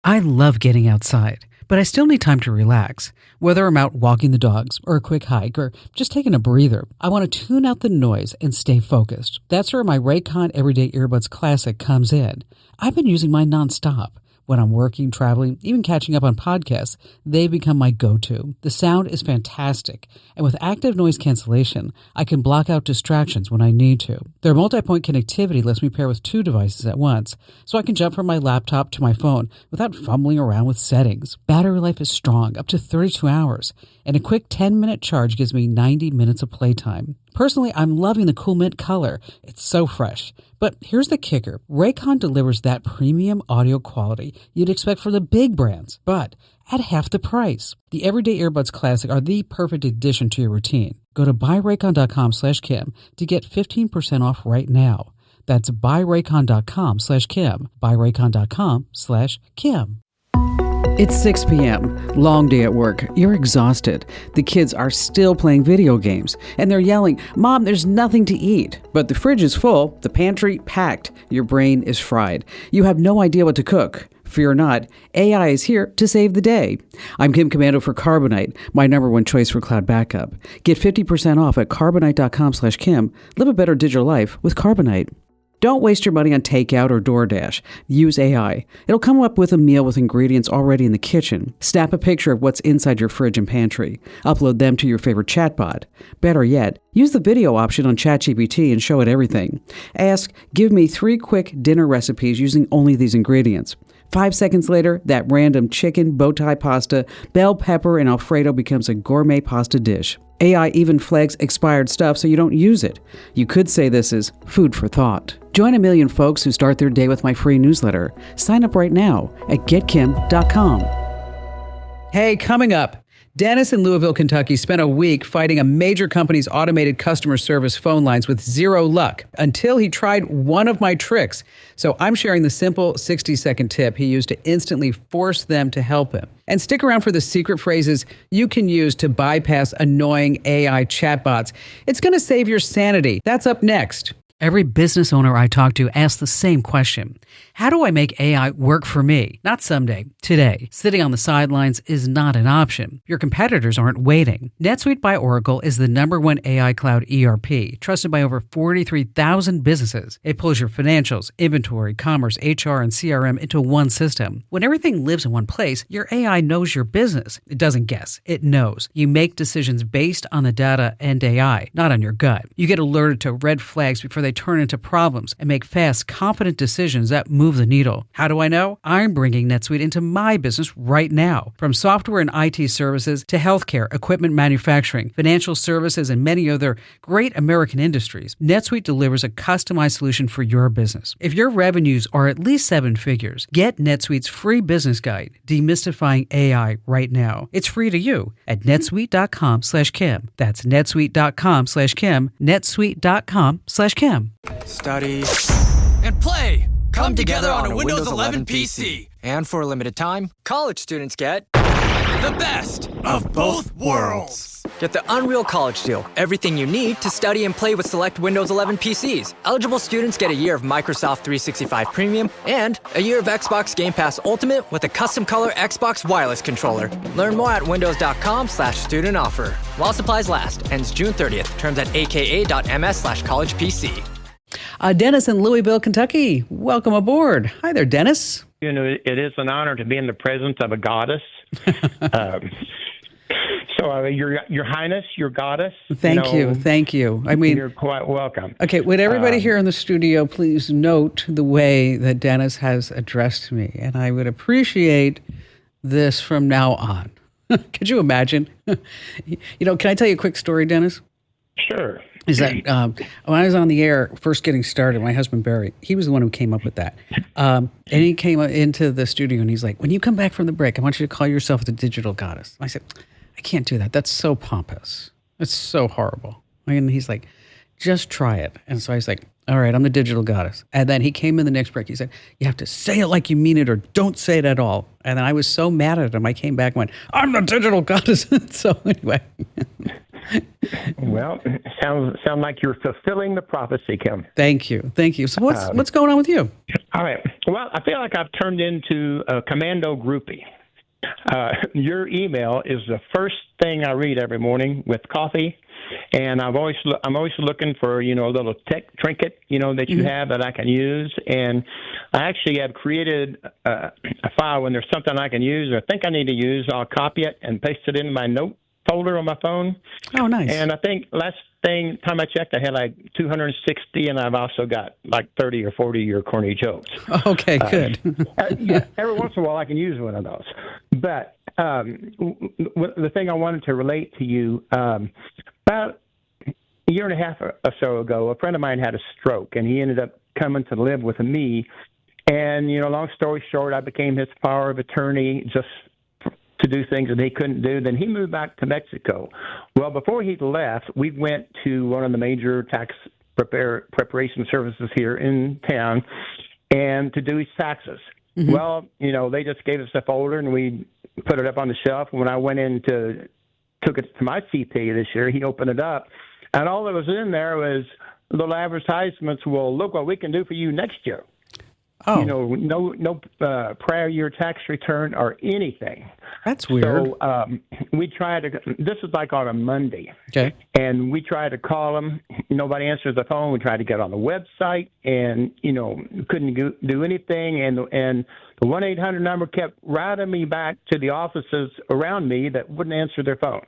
I love getting outside, but I still need time to relax. Whether I'm out walking the dogs, or a quick hike, or just taking a breather, I want to tune out the noise and stay focused. That's where my Raycon Everyday Earbuds Classic comes in. I've been using mine nonstop. When I'm working, traveling, even catching up on podcasts, they become my go-to. The sound is fantastic, and with active noise cancellation, I can block out distractions when I need to. Their multi-point connectivity lets me pair with two devices at once, so I can jump from my laptop to my phone without fumbling around with settings. Battery life is strong, up to 32 hours, and a quick 10-minute charge gives me 90 minutes of playtime. Personally, I'm loving the cool mint color. It's so fresh. But here's the kicker. Raycon delivers that premium audio quality you'd expect for the big brands, but at half the price. The Everyday Earbuds Classic are the perfect addition to your routine. Go to buyraycon.com/Kim to get 15% off right now. That's buyraycon.com/Kim, buyraycon.com/Kim. It's 6 p.m., long day at work. You're exhausted. The kids are still playing video games, and they're yelling, "Mom, there's nothing to eat." But the fridge is full, the pantry packed. Your brain is fried. You have no idea what to cook. Fear not, AI is here to save the day. I'm Kim Komando for Carbonite, my number one choice for cloud backup. Get 50% off at carbonite.com/Kim. Live a better digital life with Carbonite. Don't waste your money on takeout or DoorDash. Use AI. It'll come up with a meal with ingredients already in the kitchen. Snap a picture of what's inside your fridge and pantry. Upload them to your favorite chatbot. Better yet, use the video option on ChatGPT and show it everything. Ask, "Give me 3 quick dinner recipes using only these ingredients." 5 seconds later, that random chicken, bow tie pasta, bell pepper, and Alfredo becomes a gourmet pasta dish. AI even flags expired stuff so you don't use it. You could say this is food for thought. Join a million folks who start their day with my free newsletter. Sign up right now at getkim.com. Hey, coming up. Dennis in Louisville, Kentucky spent a week fighting a major company's automated customer service phone lines with zero luck until he tried one of my tricks. So I'm sharing the simple 60-second tip he used to instantly force them to help him. And stick around for the secret phrases you can use to bypass annoying AI chatbots. It's going to save your sanity. That's up next. Every business owner I talk to asks the same question. How do I make AI work for me? Not someday, today. Sitting on the sidelines is not an option. Your competitors aren't waiting. NetSuite by Oracle is the #1 AI cloud ERP, trusted by over 43,000 businesses. It pulls your financials, inventory, commerce, HR, and CRM into one system. When everything lives in one place, your AI knows your business. It doesn't guess, it knows. You make decisions based on the data and AI, not on your gut. You get alerted to red flags before they turn into problems and make fast, confident decisions that move the needle. How do I know? I'm bringing NetSuite into my business right now. From software and IT services to healthcare, equipment manufacturing, financial services, and many other great American industries, NetSuite delivers a customized solution for your business. If your revenues are at least 7 figures, get NetSuite's free business guide, Demystifying AI, right now. It's free to you at netsuite.com/Kim. That's netsuite.com/Kim, netsuite.com/Kim. Study and play come together on a Windows 11 PC. And for a limited time, college students get the best of both worlds. Get the Unreal College Deal. Everything you need to study and play with select Windows 11 PCs. Eligible students get a year of Microsoft 365 Premium and a year of Xbox Game Pass Ultimate with a custom color Xbox wireless controller. Learn more at windows.com/student offer. While supplies last. Ends June 30th. Terms at aka.ms/collegepc. Dennis in Louisville, Kentucky. Welcome aboard. Hi there, Dennis. You know, it is an honor to be in the presence of a goddess. Your Highness, your goddess. Thank you. I mean, you're quite welcome. Okay, would everybody here in the studio please note the way that Dennis has addressed me? And I would appreciate this from now on. Could you imagine? Can I tell you a quick story, Dennis? Sure. Is that when I was on the air, first getting started, my husband Barry, he was the one who came up with that. And he came into the studio and he's like, "When you come back from the break, I want you to call yourself the digital goddess." I said, "I can't do that. That's so pompous. That's so horrible." And he's like, "Just try it." And so I was like, "All right, I'm the digital goddess." And then he came in the next break. He said, "You have to say it like you mean it or don't say it at all." And then I was so mad at him. I came back and went, "I'm the digital goddess." So anyway. Well, sound like you're fulfilling the prophecy, Kim. Thank you. Thank you. So what's going on with you? All right. Well, I feel like I've turned into a commando groupie. Your email is the first thing I read every morning with coffee, and I'm always looking for a little tech trinket that you have that I can use. And I actually have created a file when there's something I can use or think I need to use. I'll copy it and paste it in my note folder on my phone. Oh, nice. And I think time I checked, I had like 260, and I've also got like 30 or 40 of your corny jokes. Okay, good. Every once in a while, I can use one of those. But the thing I wanted to relate to you, about a year and a half or so ago, a friend of mine had a stroke, and he ended up coming to live with me. And, long story short, I became his power of attorney just to do things that he couldn't do. Then he moved back to Mexico. Well, before he left, we went to one of the major tax preparation services here in town and to do his taxes. Mm-hmm. Well, they just gave us a folder and we put it up on the shelf. When I went in took it to my CPA this year, he opened it up, and all that was in there was little advertisements. Well, look what we can do for you next year. Oh. No prior year tax return or anything. That's weird. So we tried to. This is like on a Monday. Okay. And we tried to call them. Nobody answers the phone. We tried to get on the website, and couldn't do anything. And the 1-800 number kept routing me back to the offices around me that wouldn't answer their phone.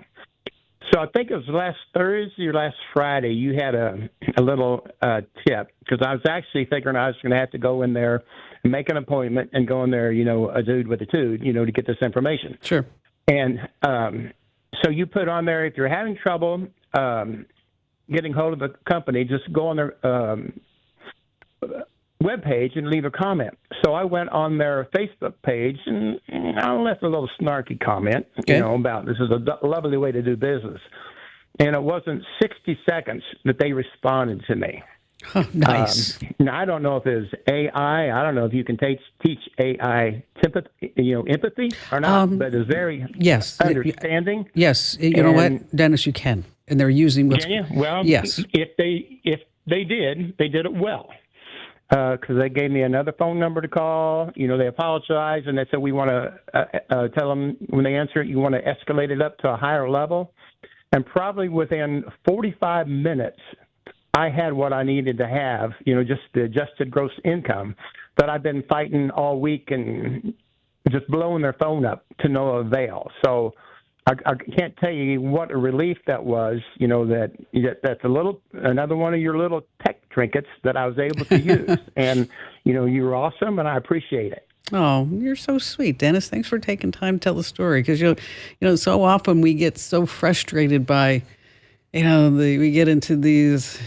So I think it was last Thursday or last Friday you had a little tip, because I was actually thinking I was going to have to go in there and make an appointment and go in there, a dude with a tude, to get this information. Sure. And so you put on there, if you're having trouble getting hold of a company, just go on their webpage and leave a comment. So I went on their Facebook page and I left a little snarky comment, about this is a lovely way to do business. And it wasn't 60 seconds that they responded to me. Oh, nice. Now, I don't know if it's AI. I don't know if you can teach AI empathy or not, but it's very understanding. Yes. You know what, Dennis, you can. And they're using what's... Can you? Well, yes. If they did it well. Because they gave me another phone number to call. They apologized, and they said, we want to tell them when they answer it, you want to escalate it up to a higher level. And probably within 45 minutes, I had what I needed to have, just the adjusted gross income that I've been fighting all week and just blowing their phone up to no avail. So I can't tell you what a relief that was, that's another one of your little tech trinkets that I was able to use. And, you were awesome, and I appreciate it. Oh, you're so sweet, Dennis. Thanks for taking time to tell the story. Because, so often we get so frustrated by, we get into these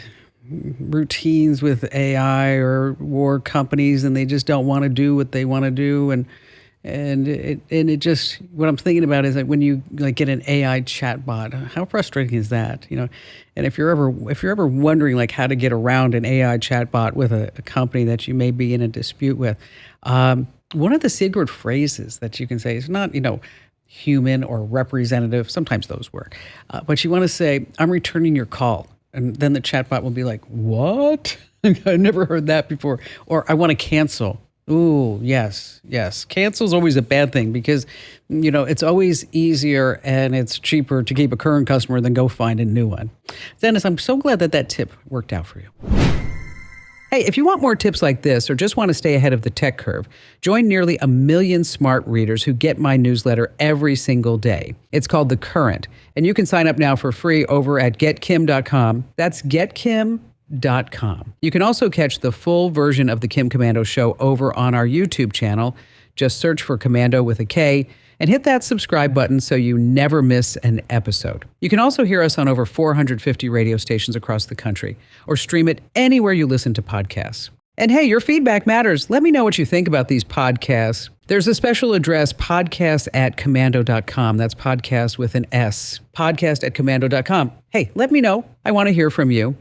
routines with AI or war companies, and they just don't want to do what they want to do. And it just, what I'm thinking about is that when you get an AI chatbot, how frustrating is that? And if you're ever wondering how to get around an AI chatbot with a company that you may be in a dispute with, one of the secret phrases that you can say is not, human or representative. Sometimes those work, but you want to say, "I'm returning your call," and then the chatbot will be like, "What? I never heard that before," or "I want to cancel." Ooh, yes. Cancel's always a bad thing because, it's always easier and it's cheaper to keep a current customer than go find a new one. Dennis, I'm so glad that tip worked out for you. Hey, if you want more tips like this or just want to stay ahead of the tech curve, join nearly 1 million smart readers who get my newsletter every single day. It's called The Current, and you can sign up now for free over at getkim.com. That's getkim.com. You can also catch the full version of the Kim Komando Show over on our YouTube channel. Just search for Komando with a K and hit that subscribe button so you never miss an episode. You can also hear us on over 450 radio stations across the country or stream it anywhere you listen to podcasts. And hey, your feedback matters. Let me know what you think about these podcasts. There's a special address, podcast@komando.com. That's podcast with an S. Podcast@komando.com. Hey, let me know. I want to hear from you.